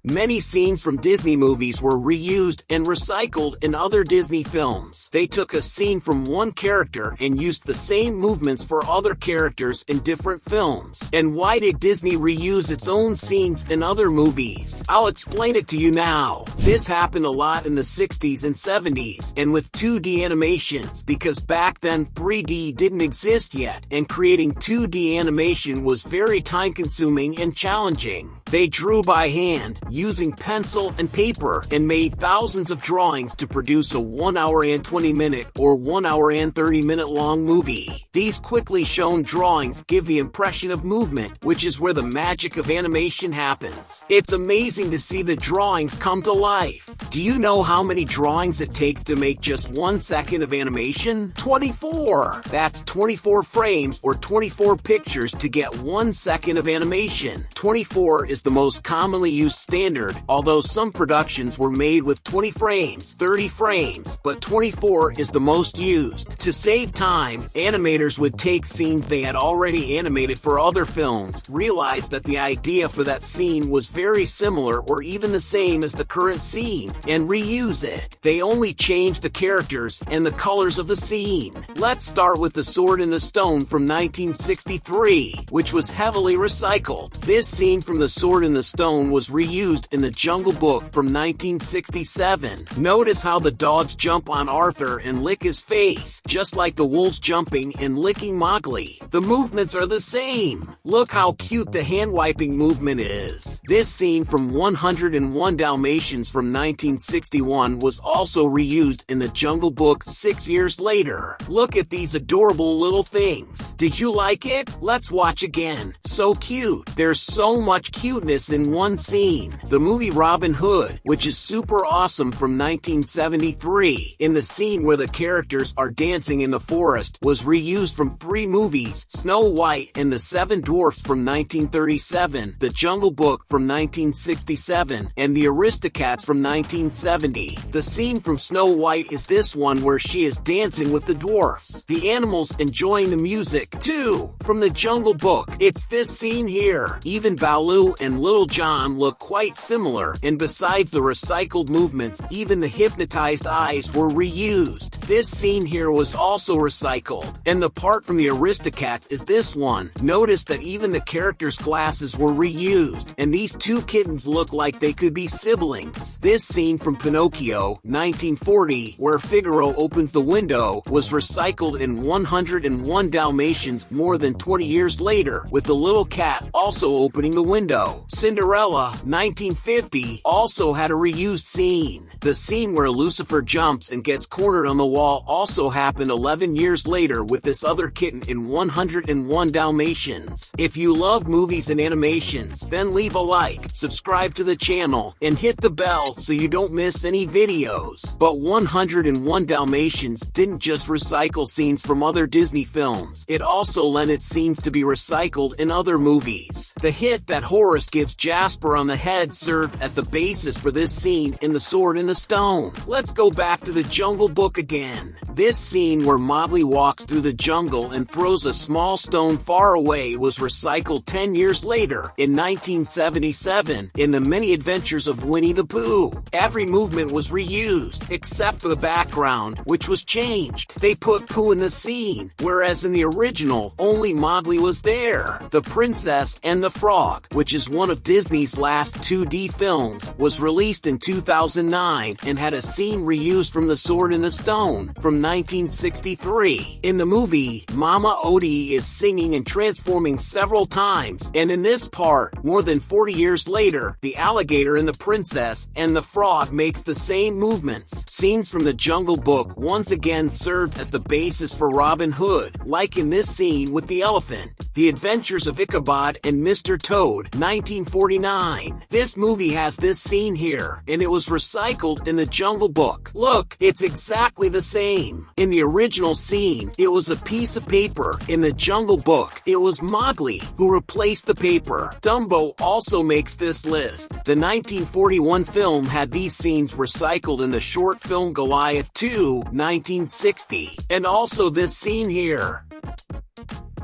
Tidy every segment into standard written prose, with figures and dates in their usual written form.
Many scenes from Disney movies were reused and recycled in other Disney films. They took a scene from one character and used the same movements for other characters in different films. And why did Disney reuse its own scenes in other movies? I'll explain it to you now. This happened a lot in the 60s and 70s, and with 2D animations, because back then 3D didn't exist yet, and creating 2D animation was very time-consuming and challenging. They drew by hand, using pencil and paper, and made thousands of drawings to produce a 1 hour and 20 minute or 1 hour and 30 minute long movie. These quickly shown drawings give the impression of movement, which is where the magic of animation happens. It's amazing to see the drawings come to life. Do you know how many drawings it takes to make just 1 second of animation? 24! That's 24 frames or 24 pictures to get 1 second of animation. 24 is the most commonly used standard, although some productions were made with 20 frames, 30 frames, but 24 is the most used. To save time, animators would take scenes they had already animated for other films, realize that the idea for that scene was very similar or even the same as the current scene, and reuse it. They only changed the characters and the colors of the scene. Let's start with The Sword in the Stone from 1963, which was heavily recycled. This scene from The Sword in the Stone was reused in The Jungle Book from 1967. Notice how the dogs jump on Arthur and lick his face, just like the wolves jumping and licking Mowgli. The movements are the same. Look how cute the hand-wiping movement is. This scene from 101 Dalmatians from 1961 was also reused in The Jungle Book 6 years later. Look at these adorable little things. Did you like it? Let's watch again. So cute. There's so much cuteness in one scene. The movie Robin Hood, which is super awesome from 1973, in the scene where the characters are dancing in the forest, was reused from 3 movies, Snow White and the Seven Dwarfs from 1937, The Jungle Book from 1967, and The Aristocats from 1970. The scene from Snow White is this one where she is dancing with the dwarfs. The animals enjoying the music, too. From The Jungle Book, it's this scene here. Even Baloo and Little John look quite similar, and besides the recycled movements, even the hypnotized eyes were reused. This scene here was also recycled, and the part from The Aristocats is this one. Notice that even the characters' glasses were reused, and these 2 kittens look like they could be siblings. This scene from Pinocchio, 1940, where Figaro opens the window, was recycled in 101 Dalmatians more than 20 years later, with the little cat also opening the window. Cinderella, 1950, also had a reused scene. The scene where Lucifer jumps and gets cornered on the wall also happened 11 years later with this other kitten in 101 Dalmatians. If you love movies and animations, then leave a like, subscribe to the channel, and hit the bell so you don't miss any videos. But 101 Dalmatians didn't just recycle scenes from other Disney films, it also lent its scenes to be recycled in other movies. The hit that Horace gives Jasper on the head served as the basis for this scene in The Sword in the Stone. Let's go back to The Jungle Book again. This scene where Mowgli walks through the jungle and throws a small stone far away was recycled 10 years later, in 1977, in The Many Adventures of Winnie the Pooh. Every movement was reused, except for the background, which was changed. They put Pooh in the scene, whereas in the original, only Mowgli was there. The Princess and the Frog, which is one of Disney's last 2D films, was released in 2009 and had a scene reused from The Sword in the Stone from 1963. In the movie, Mama Odie is singing and transforming several times, and in this part, more than 40 years later, the alligator and the princess and the frog makes the same movements. Scenes from The Jungle Book once again served as the basis for Robin Hood, like in this scene with the elephant. The Adventures of Ichabod and Mr. Toad, 1949. This movie has this scene here, and it was recycled in The Jungle Book. Look, it's exactly the same. In the original scene, it was a piece of paper. In The Jungle Book, it was Mowgli who replaced the paper. Dumbo also makes this list. The 1941 film had these scenes recycled in the short film Goliath 2, 1960. And also this scene here.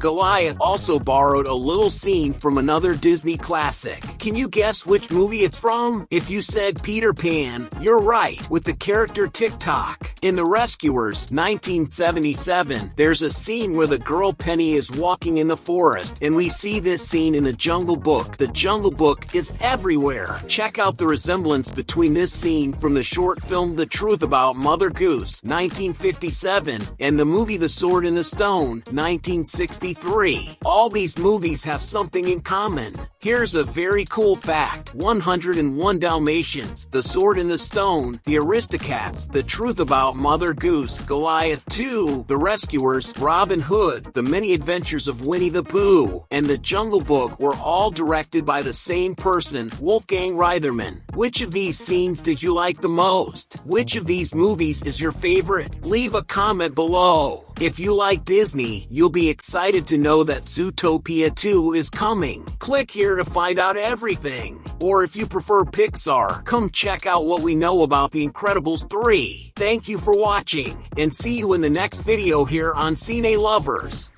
Goliath also borrowed a little scene from another Disney classic. Can you guess which movie it's from? If you said Peter Pan, you're right, with the character Tick-Tock. In The Rescuers, 1977, there's a scene where the girl Penny is walking in the forest, and we see this scene in the Jungle Book. The Jungle Book is everywhere. Check out the resemblance between this scene from the short film The Truth About Mother Goose, 1957, and the movie The Sword in the Stone, 1963. All these movies have something in common. Here's a very cool fact. 101 Dalmatians, The Sword in the Stone, The Aristocats, The Truth About Mother Goose, Goliath 2, The Rescuers, Robin Hood, The Many Adventures of Winnie the Pooh, and The Jungle Book were all directed by the same person, Wolfgang Reitherman. Which of these scenes did you like the most? Which of these movies is your favorite? Leave a comment below. If you like Disney, you'll be excited to know that Zootopia 2 is coming. Click here to find out everything. Or if you prefer Pixar, come check out what we know about The Incredibles 3. Thank you for watching, and see you in the next video here on Cine Lovers.